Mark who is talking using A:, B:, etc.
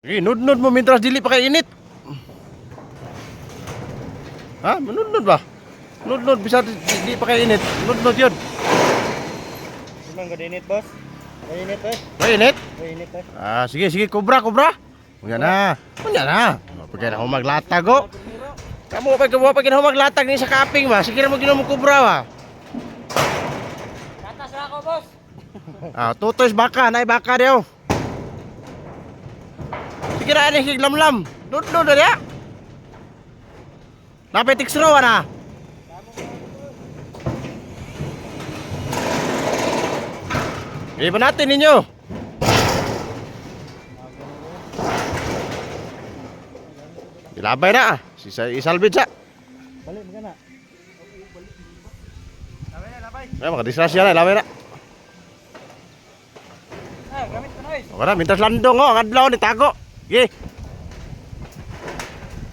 A: Nudnud mo mintras dili pa kay init. Ha? Nudnud ba? Nudnud bisa di pa kay init. Nudnud yun.
B: Simang gud init, boss. Init eh.
A: Init?
B: Init eh.
A: Ah, sige, kubra. Unya na. Pagka na ako maglatag o. Kamu pa ginawa maglatag ni sa kaping ba? Sige na mo ginawa mo kubra ba?
B: Gatas ra ako, boss.
A: Ah, tutoy baka, nay baka daw. Sige na ani higlamlam. Nudnud na dia. Napay tiksro na. Iba natin ninyo. Ilabay na. Isalbid sa.
B: Balik mo kana. Labay.
A: Ay, makadisrasya na. Ilabay na.
B: Ah, gamit ko noise.
A: Wala, mintas landong o. Kadlaw ni tago. Sige.